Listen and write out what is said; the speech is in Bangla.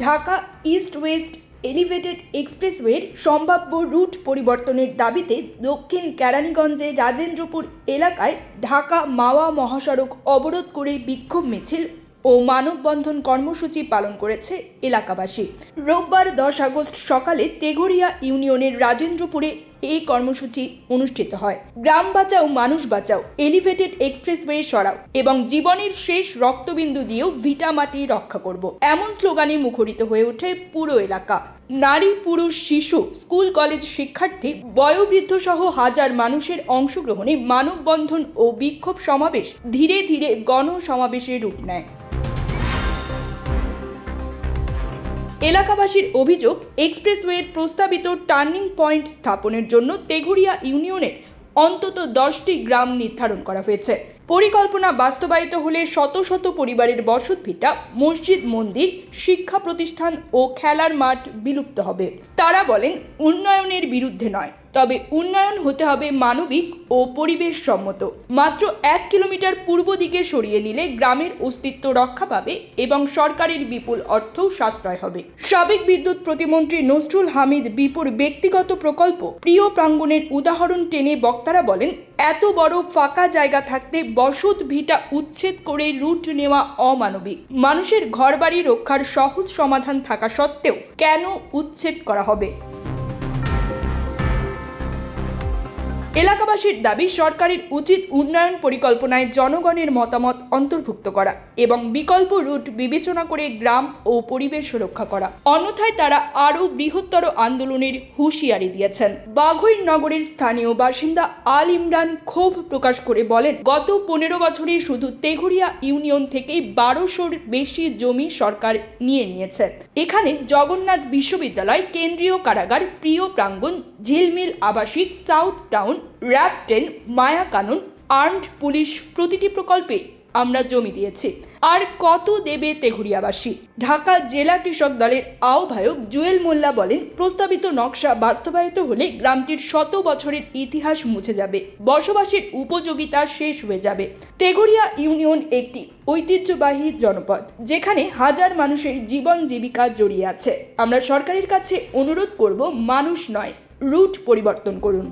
ঢাকা ইস্ট ওয়েস্ট এলিভেটেড এক্সপ্রেসওয়ের সম্ভাব্য রুট পরিবর্তনের দাবিতে দক্ষিণ কেরানীগঞ্জের রাজেন্দ্রপুর এলাকায় ঢাকা মাওয়া মহাসড়ক অবরোধ করে বিক্ষোভ মিছিল ও মানববন্ধন কর্মসূচি পালন করেছে এলাকাবাসী। রোববার 10 আগস্ট সকালে তেঘরিয়া ইউনিয়নের রাজেন্দ্রপুরে এই কর্মসূচি অনুষ্ঠিত হয়। গ্রাম বাঁচাও মানুষ বাঁচাও, এলিভেটেড এক্সপ্রেসওয়ে সরাও এবং জীবনের শেষ রক্তবিন্দু দিয়েও ভিটা মাটি রক্ষা করব, এমন স্লোগানে মুখরিত হয়ে ওঠে পুরো এলাকা। নারী, পুরুষ, শিশু, স্কুল কলেজ শিক্ষার্থী, বয়োবৃদ্ধ সহ হাজার মানুষের অংশগ্রহণে মানববন্ধন ও বিক্ষোভ সমাবেশ ধীরে ধীরে গণসমাবেশে রূপ নেয়। এলাকাবাসীর অভিযোগ, এক্সপ্রেসওয়ের প্রস্তাবিত টার্নিং পয়েন্ট স্থাপনের জন্য তেঘরিয়া ইউনিয়নের অন্তত 10টি গ্রাম নির্ধারণ করা হয়েছে। পরিকল্পনা বাস্তবায়িত হলে শত শত পরিবারের বসতভিটা, মসজিদ, মন্দির, শিক্ষা প্রতিষ্ঠান ও খেলার মাঠ বিলুপ্ত হবে। তারা বলেন, উন্নয়নের বিরুদ্ধে নয়, তবে উন্নয়ন হতে হবে মানবিক ও পরিবেশ সম্মত। মাত্র 1 কিলোমিটার পূর্ব দিকে সরিয়ে নিলে গ্রামের অস্তিত্ব রক্ষা পাবে এবং সরকারের বিপুল অর্থও সাশ্রয় হবে। সাবেক বিদ্যুৎ প্রতিমন্ত্রী নসরুল হামিদ বিপুর ব্যক্তিগত প্রকল্প প্রিয় প্রাঙ্গণের উদাহরণ টেনে বক্তারা বলেন, এত বড় ফাঁকা জায়গা থাকতে বসত ভিটা উচ্ছেদ করে রুট নেওয়া অমানবিক। মানুষের ঘরবাড়ি রক্ষার সহজ সমাধান থাকা সত্ত্বেও কেন উচ্ছেদ করা হবে? এলাকাবাসীর দাবি, সরকারের উচিত উন্নয়ন পরিকল্পনায় জনগণের মতামত অন্তর্ভুক্ত করা এবং বিকল্প রুট বিবেচনা করে গ্রাম ও পরিবেশ রক্ষা করা, অন্যথায় তারা আরও বৃহত্তর আন্দোলনের হুঁশিয়ারি দিয়েছেন। বাঘৈর নগরের স্থানীয় বাসিন্দা আল ইমরান ক্ষোভ প্রকাশ করে বলেন, গত 15 বছরে শুধু তেঘরিয়া ইউনিয়ন থেকেই 1200-র বেশি জমি সরকার নিয়ে নিয়েছে। এখানে জগন্নাথ বিশ্ববিদ্যালয়, কেন্দ্রীয় কারাগার, প্রিয় প্রাঙ্গণ, ঝিলমিল আবাসিক, সাউথ টাউন, র্যাব 10, মায়া কানুন, আর্মড পুলিশ, প্রতিটি প্রকল্পে আমরা জমি দিয়েছি। আর কত দেবে তেঘরিয়াবাসী? ঢাকা জেলা কৃষক দলের আহ্বায়ক জুয়েল মোল্লা বলেন, প্রস্তাবিত নকশা বাস্তবায়িত হলে গ্রামটির 100 বছরের ইতিহাস মুছে যাবে, বসবাসের উপযোগিতা শেষ হয়ে যাবে। তেঘরিয়া ইউনিয়ন একটি ঐতিহ্যবাহী জনপদ, যেখানে হাজার মানুষের জীবন জীবিকা জড়িয়ে আছে। আমরা সরকারের কাছে অনুরোধ করব, মানুষ নয়, রুট পরিবর্তন করুন।